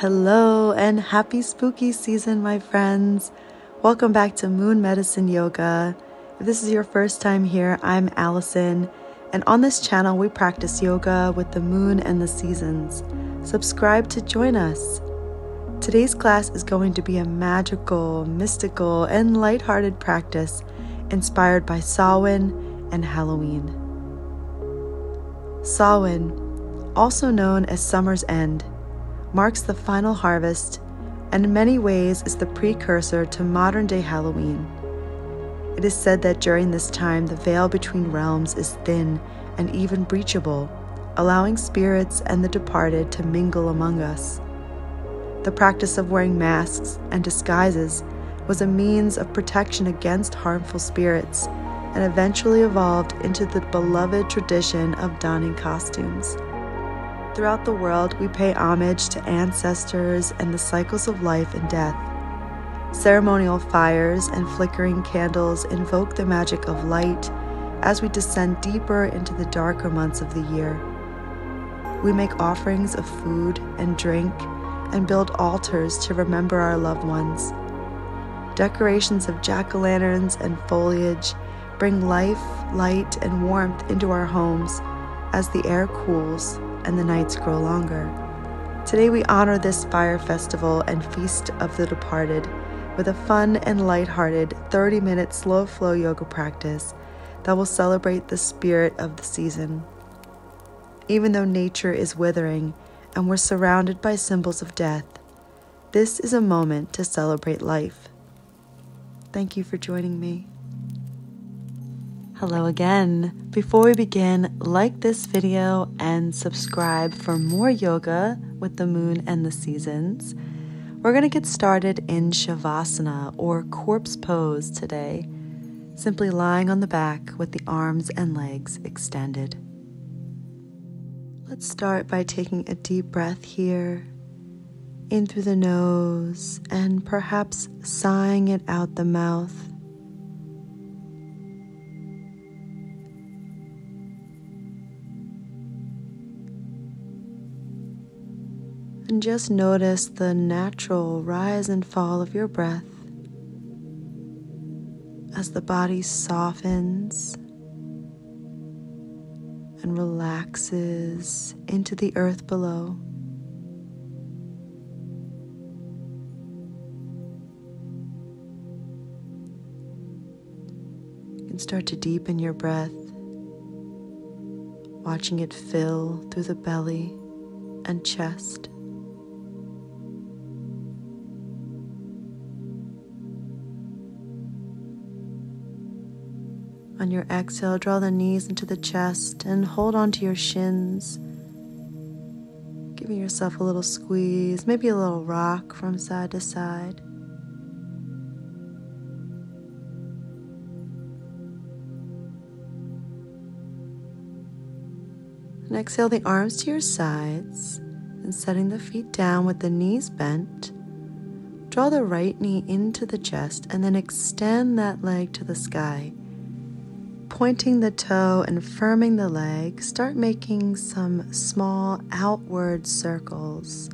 Hello and happy spooky season, my friends. Welcome back to Moon Medicine Yoga. If this is your first time here, I'm Alison, and on this channel we practice yoga with the moon and the seasons. Subscribe to join us. Today's class is going to be a magical, mystical, and lighthearted practice inspired by Samhain and Halloween. Samhain, also known as summer's end, marks the final harvest and in many ways is the precursor to modern-day Halloween. It is said that during this time the veil between realms is thin and even breachable, allowing spirits and the departed to mingle among us. The practice of wearing masks and disguises was a means of protection against harmful spirits and eventually evolved into the beloved tradition of donning costumes. Throughout the world, we pay homage to ancestors and the cycles of life and death. Ceremonial fires and flickering candles invoke the magic of light as we descend deeper into the darker months of the year. We make offerings of food and drink and build altars to remember our loved ones. Decorations of jack-o'-lanterns and foliage bring life, light, and warmth into our homes as the air cools and the nights grow longer. Today we honor this fire festival and feast of the departed with a fun and lighthearted 30-minute slow flow yoga practice that will celebrate the spirit of the season. Even though nature is withering and we're surrounded by symbols of death, this is a moment to celebrate life. Thank you for joining me. Hello again. Before we begin, like this video and subscribe for more yoga with the moon and the seasons. We're going to get started in Shavasana or corpse pose today, simply lying on the back with the arms and legs extended. Let's start by taking a deep breath here, in through the nose and perhaps sighing it out the mouth. And just notice the natural rise and fall of your breath as the body softens and relaxes into the earth below. You can start to deepen your breath, watching it fill through the belly and chest. On your exhale, draw the knees into the chest and hold onto your shins, giving yourself a little squeeze, maybe a little rock from side to side. And exhale the arms to your sides and setting the feet down with the knees bent. Draw the right knee into the chest and then extend that leg to the sky. Pointing the toe and firming the leg, start making some small outward circles.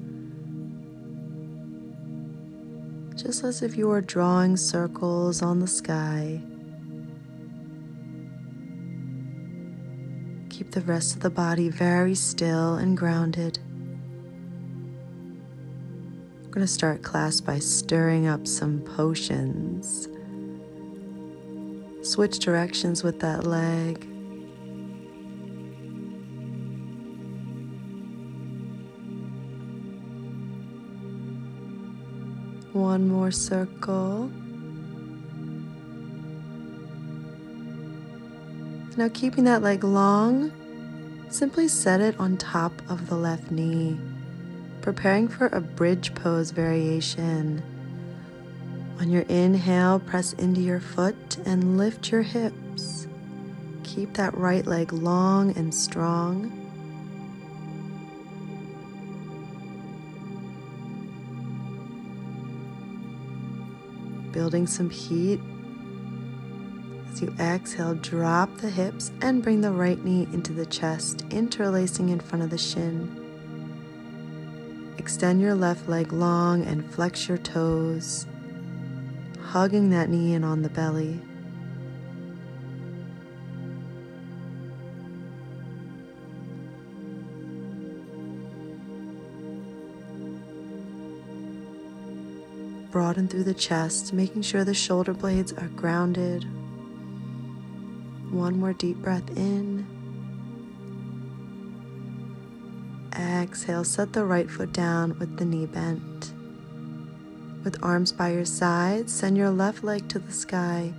Just as if you were drawing circles on the sky. Keep the rest of the body very still and grounded. I'm going to start class by stirring up some potions. Switch directions with that leg. One more circle. Now keeping that leg long, simply set it on top of the left knee, preparing for a bridge pose variation. On your inhale, press into your foot and lift your hips. Keep that right leg long and strong. Building some heat. As you exhale, drop the hips and bring the right knee into the chest, interlacing in front of the shin. Extend your left leg long and flex your toes, hugging that knee in on the belly. Broaden through the chest, making sure the shoulder blades are grounded. One more deep breath in. Exhale, set the right foot down with the knee bent. With arms by your sides, send your left leg to the sky,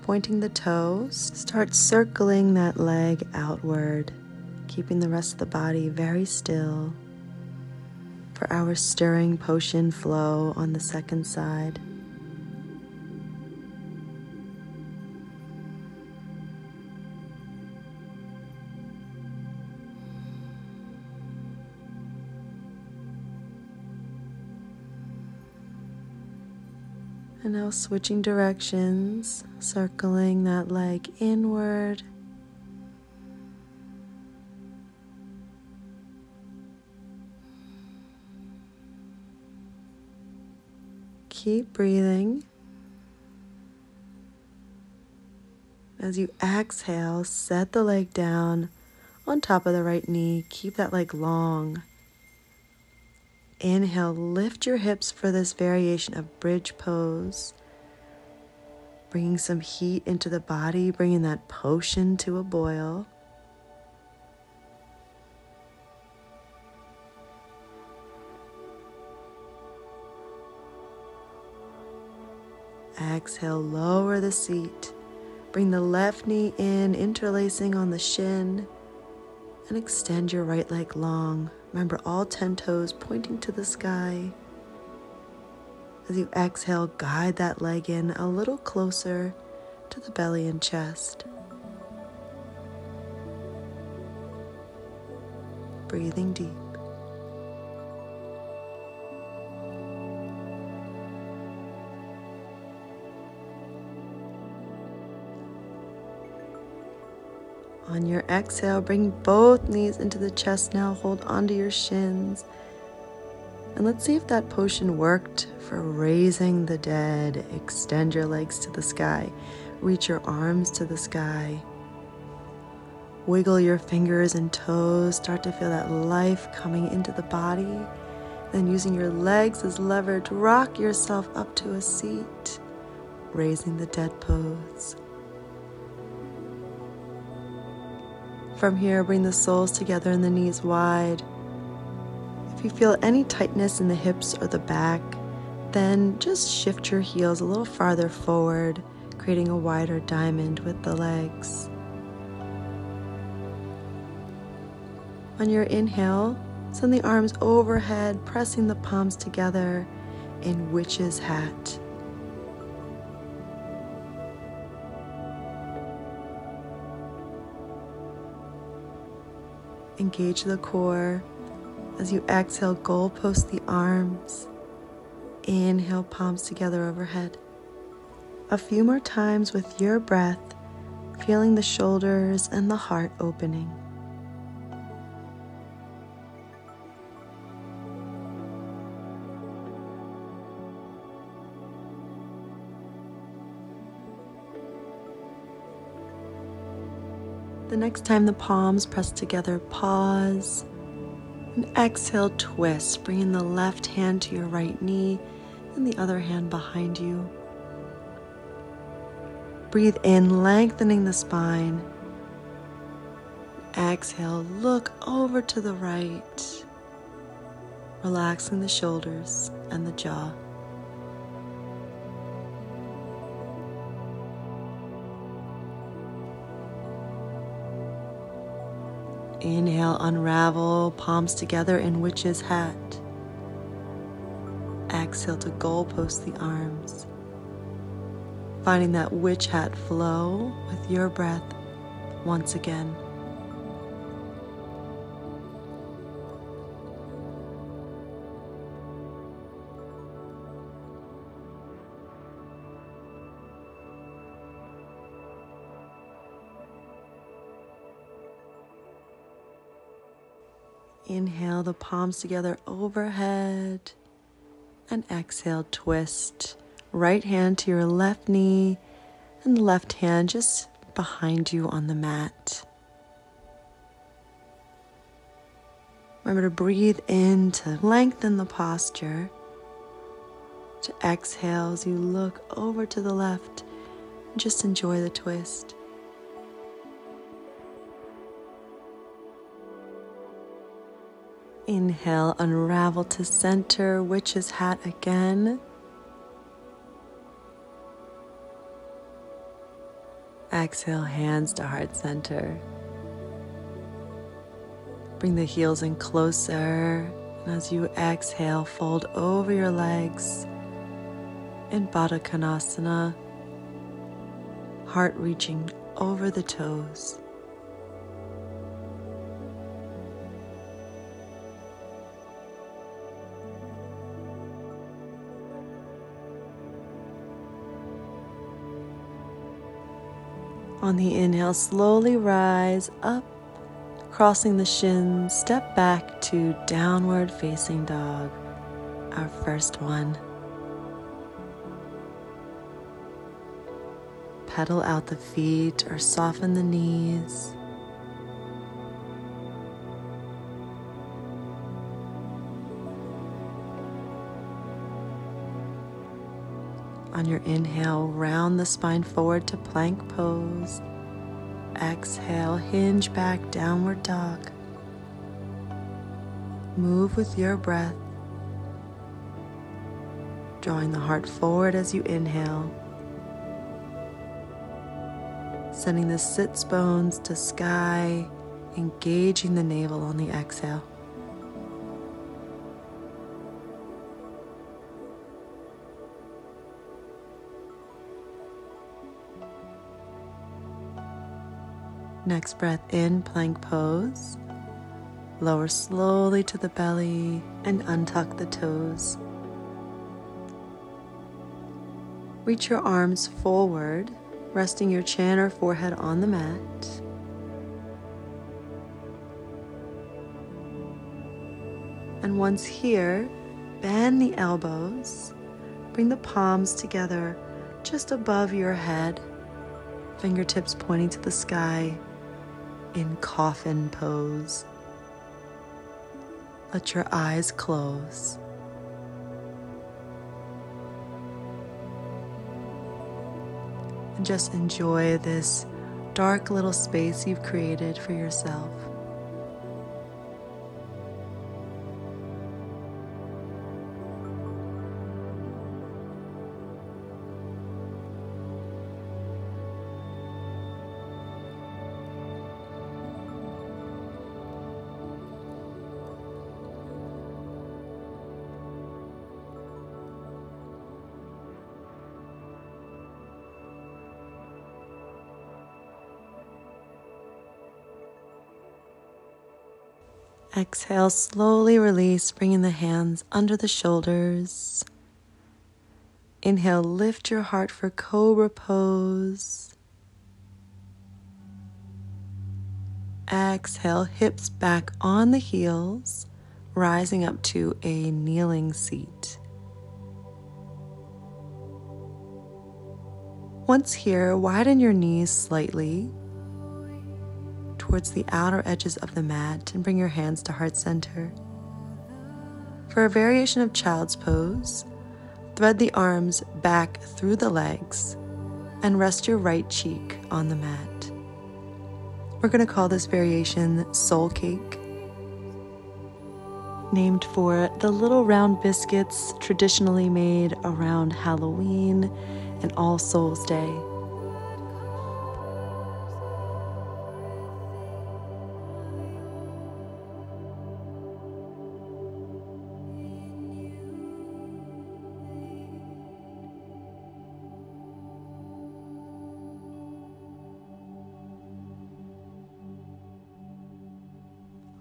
pointing the toes. Start circling that leg outward, keeping the rest of the body very still for our stirring potion flow on the second side. And now switching directions, circling that leg inward. Keep breathing. As you exhale, set the leg down on top of the right knee. Keep that leg long. Inhale, lift your hips for this variation of bridge pose. Bringing some heat into the body, bringing that potion to a boil. Exhale, lower the seat. Bring the left knee in, interlacing on the shin, and extend your right leg long. Remember, all 10 toes pointing to the sky. As you exhale, guide that leg in a little closer to the belly and chest. Breathing deep. On your exhale, bring both knees into the chest now. Hold onto your shins. And let's see if that potion worked for raising the dead. Extend your legs to the sky. Reach your arms to the sky. Wiggle your fingers and toes. Start to feel that life coming into the body. Then using your legs as leverage, rock yourself up to a seat. Raising the dead pose. From here, bring the soles together and the knees wide. If you feel any tightness in the hips or the back, then just shift your heels a little farther forward, creating a wider diamond with the legs. On your inhale, send the arms overhead, pressing the palms together in witch's hat. Engage the core. As you exhale, goalpost the arms. Inhale, palms together overhead. A few more times with your breath, feeling the shoulders and the heart opening. The next time the palms press together, pause and exhale, twist, bringing the left hand to your right knee and the other hand behind you. Breathe in, lengthening the spine. Exhale, look over to the right, relaxing the shoulders and the jaw. Inhale, unravel, palms together in witch's hat. Exhale to goalpost the arms. Finding that witch hat flow with your breath once again. Inhale the palms together overhead, and exhale, twist. Right hand to your left knee and the left hand just behind you on the mat. Remember to breathe in to lengthen the posture. To exhale as you look over to the left. Just enjoy the twist. Inhale, unravel to center, witch's hat again. Exhale, hands to heart center. Bring the heels in closer. And as you exhale, fold over your legs in Baddha Konasana. Heart reaching over the toes. On the inhale, slowly rise up, crossing the shins, step back to downward facing dog, our first one. Pedal out the feet or soften the knees. On your inhale, round the spine forward to plank pose. Exhale, hinge back, downward dog. Move with your breath, drawing the heart forward as you inhale. Sending the sits bones to sky, engaging the navel on the exhale. Next breath in, plank pose. Lower slowly to the belly and untuck the toes. Reach your arms forward, resting your chin or forehead on the mat. And once here, bend the elbows. Bring the palms together just above your head, fingertips pointing to the sky in coffin pose. Let your eyes close. And just enjoy this dark little space you've created for yourself. Exhale, slowly release, bringing the hands under the shoulders. Inhale, lift your heart for cobra pose. Exhale, hips back on the heels, rising up to a kneeling seat. Once here, widen your knees slightly towards the outer edges of the mat and bring your hands to heart center. For a variation of child's pose, thread the arms back through the legs and rest your right cheek on the mat. We're going to call this variation Soul Cake, named for the little round biscuits traditionally made around Halloween and All Souls Day.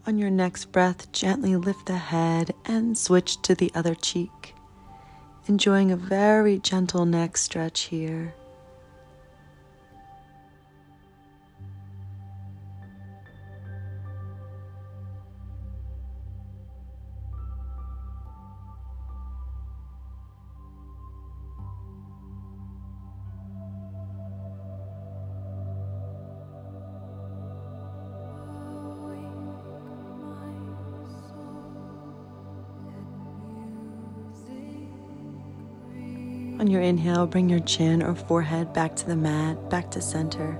On your next breath, gently lift the head and switch to the other cheek, enjoying a very gentle neck stretch here. On your inhale, bring your chin or forehead back to the mat, back to center.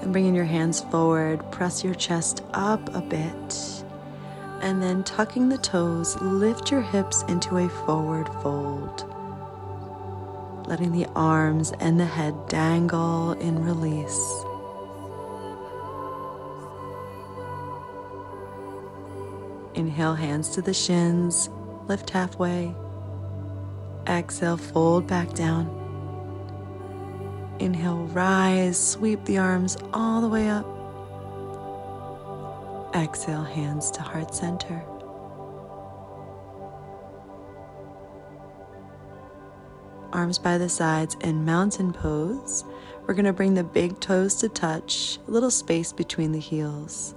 And bringing your hands forward, press your chest up a bit. And then tucking the toes, lift your hips into a forward fold. Letting the arms and the head dangle in release. Inhale, hands to the shins, lift halfway. Exhale, fold back down. Inhale, rise, sweep the arms all the way up. Exhale, hands to heart center. Arms by the sides in mountain pose. We're going to bring the big toes to touch, a little space between the heels.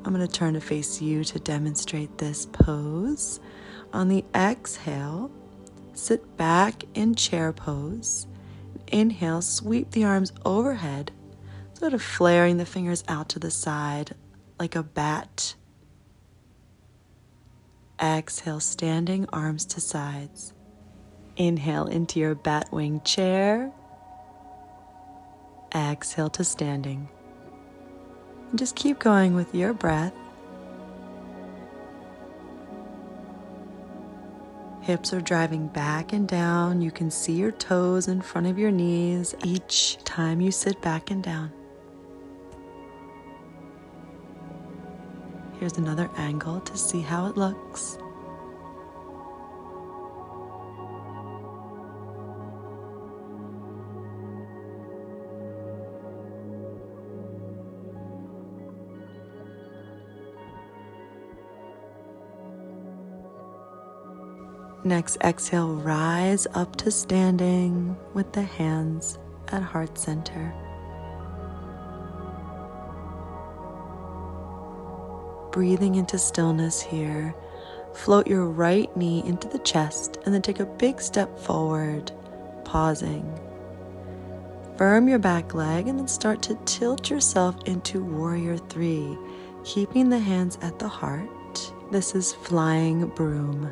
I'm going to turn to face you to demonstrate this pose. On the exhale, sit back in chair pose. Inhale, sweep the arms overhead, sort of flaring the fingers out to the side like a bat. Exhale, standing, arms to sides. Inhale into your bat wing chair. Exhale to standing. And just keep going with your breath. Hips are driving back and down. You can see your toes in front of your knees each time you sit back and down. Here's another angle to see how it looks. Next, exhale, rise up to standing with the hands at heart center. Breathing into stillness here. Float your right knee into the chest and then take a big step forward, pausing. Firm your back leg and then start to tilt yourself into warrior 3, keeping the hands at the heart. This is flying broom.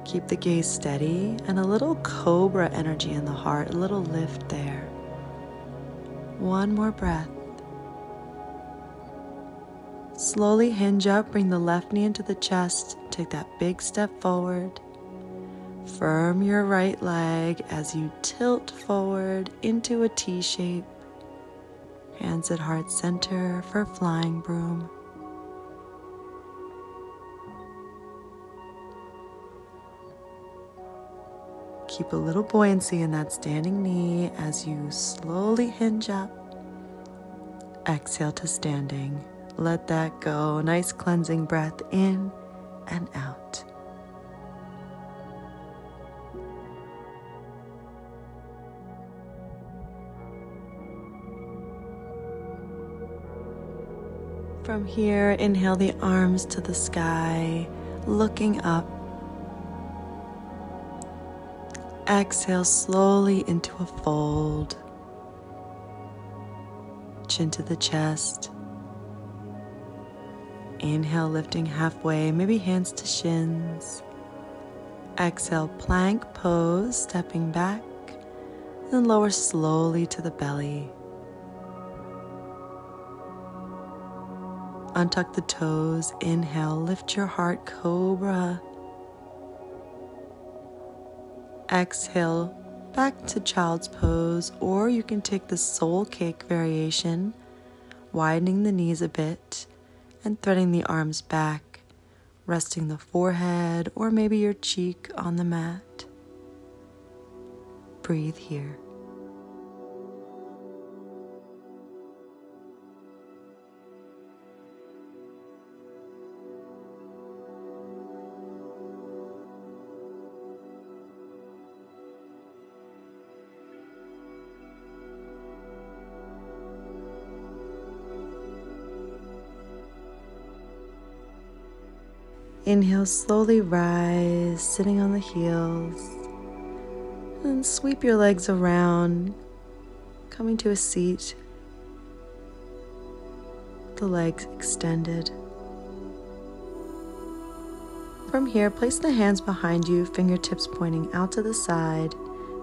Keep the gaze steady and a little cobra energy in the heart, a little lift there. One more breath. Slowly hinge up, bring the left knee into the chest, take that big step forward. Firm your right leg as you tilt forward into a T shape. Hands at heart center for flying broom. Keep a little buoyancy in that standing knee as you slowly hinge up. Exhale to standing. Let that go. Nice cleansing breath in and out. From here, inhale the arms to the sky, looking up. Exhale slowly into a fold. Chin to the chest. Inhale, lifting halfway, maybe hands to shins. Exhale, plank pose, stepping back. Then lower slowly to the belly. Untuck the toes. Inhale, lift your heart, cobra. Exhale, back to child's pose, or you can take the soul cake variation, widening the knees a bit and threading the arms back, resting the forehead or maybe your cheek on the mat. Breathe here. Inhale, slowly rise, sitting on the heels. And sweep your legs around, coming to a seat. The legs extended. From here, place the hands behind you, fingertips pointing out to the side.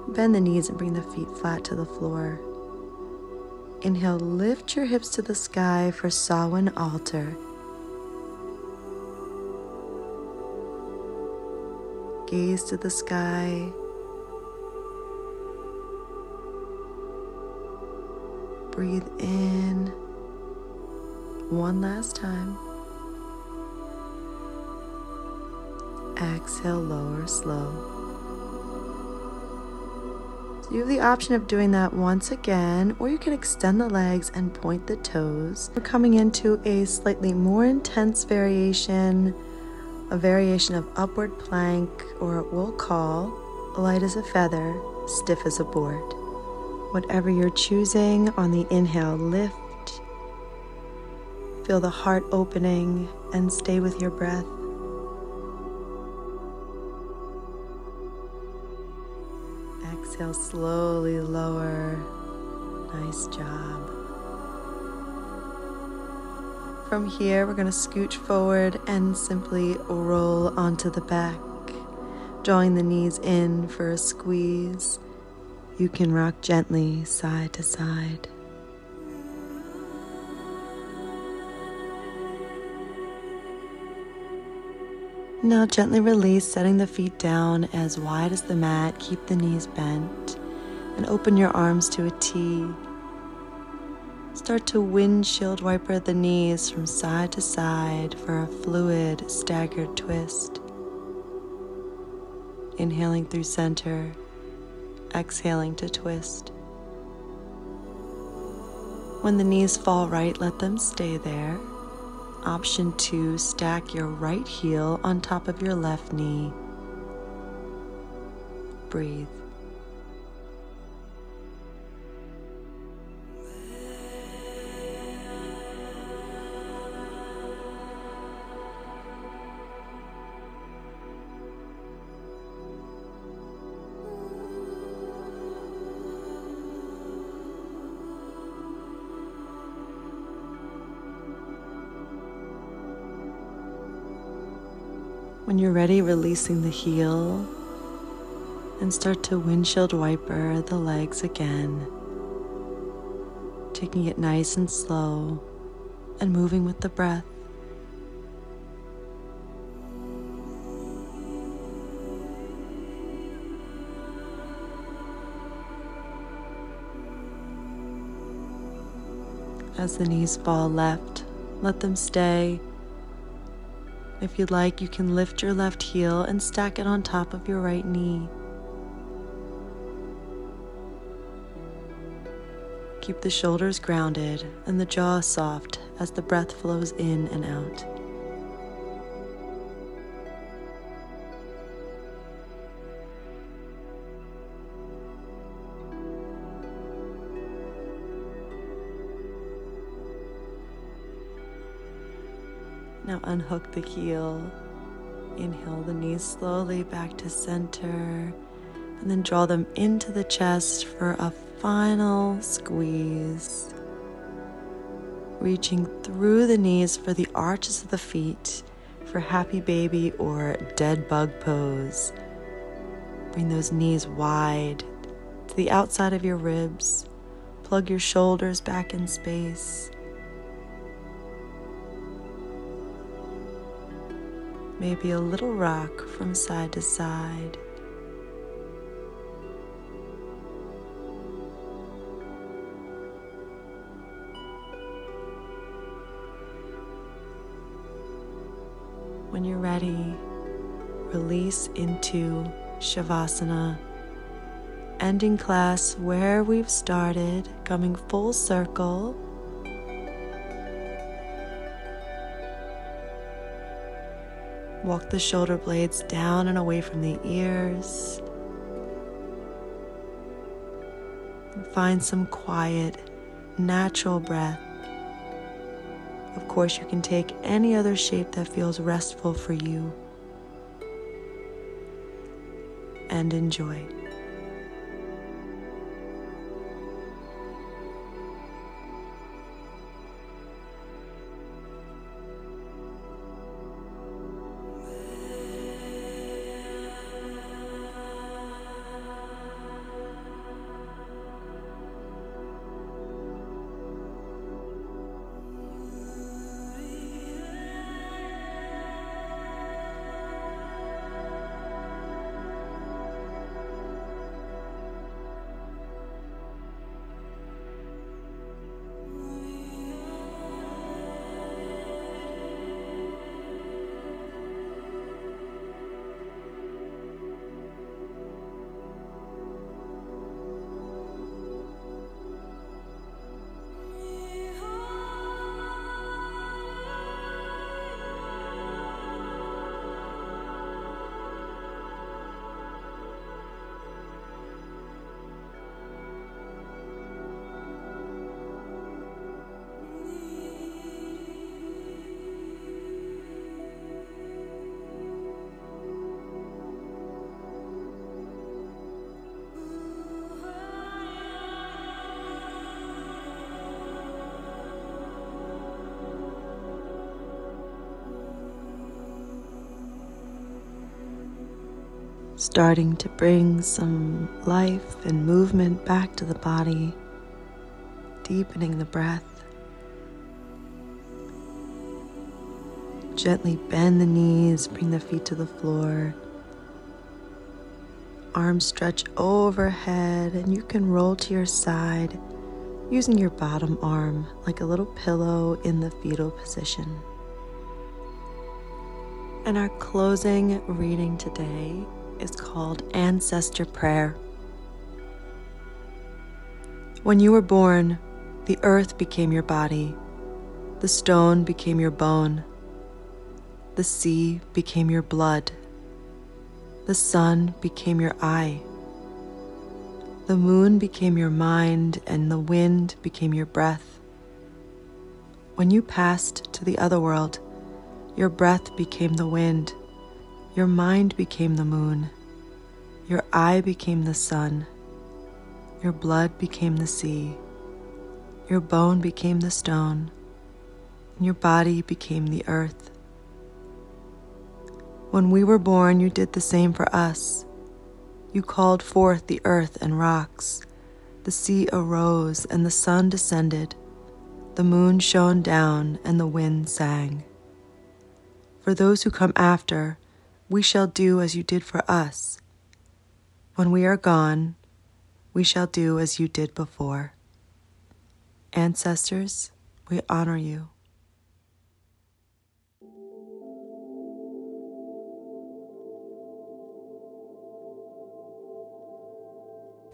Bend the knees and bring the feet flat to the floor. Inhale, lift your hips to the sky for Samhain altar. Gaze to the sky. Breathe in. One last time. Exhale, lower, slow. So you have the option of doing that once again, or you can extend the legs and point the toes. We're coming into a slightly more intense variation, a variation of upward plank, or what we'll call light as a feather, stiff as a board. Whatever you're choosing, on the inhale, lift. Feel the heart opening and stay with your breath. Exhale, slowly lower. Nice job. From here, we're going to scooch forward and simply roll onto the back, drawing the knees in for a squeeze. You can rock gently side to side. Now gently release, setting the feet down as wide as the mat. Keep the knees bent and open your arms to a T. Start to windshield wiper the knees from side to side for a fluid, staggered twist. Inhaling through center, exhaling to twist. When the knees fall right, let them stay there. Option 2, stack your right heel on top of your left knee. Breathe. When you're ready, releasing the heel and start to windshield wiper the legs again, taking it nice and slow and moving with the breath. As the knees fall left, let them stay. If you'd like, you can lift your left heel and stack it on top of your right knee. Keep the shoulders grounded and the jaw soft as the breath flows in and out. Now unhook the heel, inhale the knees slowly back to center, and then draw them into the chest for a final squeeze. Reaching through the knees for the arches of the feet for happy baby or dead bug pose. Bring those knees wide to the outside of your ribs. Plug your shoulders back in space. Maybe a little rock from side to side. When you're ready, release into Shavasana, ending class where we've started, coming full circle. Walk the shoulder blades down and away from the ears. And find some quiet, natural breath. Of course, you can take any other shape that feels restful for you. And enjoy. starting to bring some life and movement back to the body, deepening the breath. Gently bend the knees, bring the feet to the floor. Arms stretch overhead, and you can roll to your side using your bottom arm like a little pillow in the fetal position. And our closing reading today is called Ancestor Prayer. When you were born, the earth became your body, the stone became your bone, the sea became your blood, the sun became your eye, the moon became your mind, and the wind became your breath. When you passed to the other world, your breath became the wind, your mind became the moon, your eye became the sun, your blood became the sea, your bone became the stone, and your body became the earth. When we were born, you did the same for us. You called forth the earth and rocks. The sea arose and the sun descended. The moon shone down and the wind sang. For those who come after, we shall do as you did for us. When we are gone, we shall do as you did before. Ancestors, we honor you.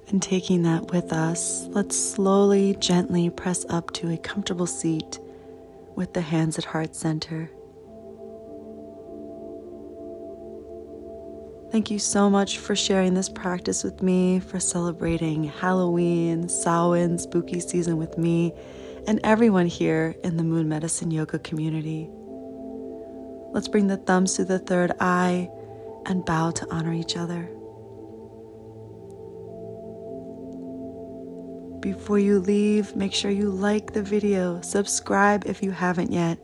And taking that with us, let's slowly, gently press up to a comfortable seat with the hands at heart center. Thank you so much for sharing this practice with me, for celebrating Halloween, Samhain, spooky season with me, and everyone here in the Moon Medicine Yoga community. Let's bring the thumbs to the third eye and bow to honor each other. Before you leave, make sure you like the video, subscribe if you haven't yet,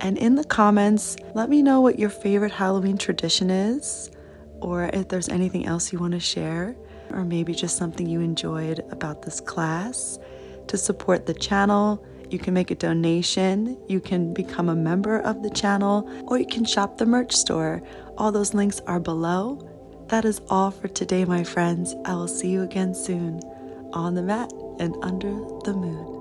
and in the comments, let me know what your favorite Halloween tradition is, or if there's anything else you want to share, or maybe just something you enjoyed about this class. To support the channel, you can make a donation, you can become a member of the channel, or you can shop the merch store. All those links are below. That is all for today, my friends. I will see you again soon on the mat and under the moon.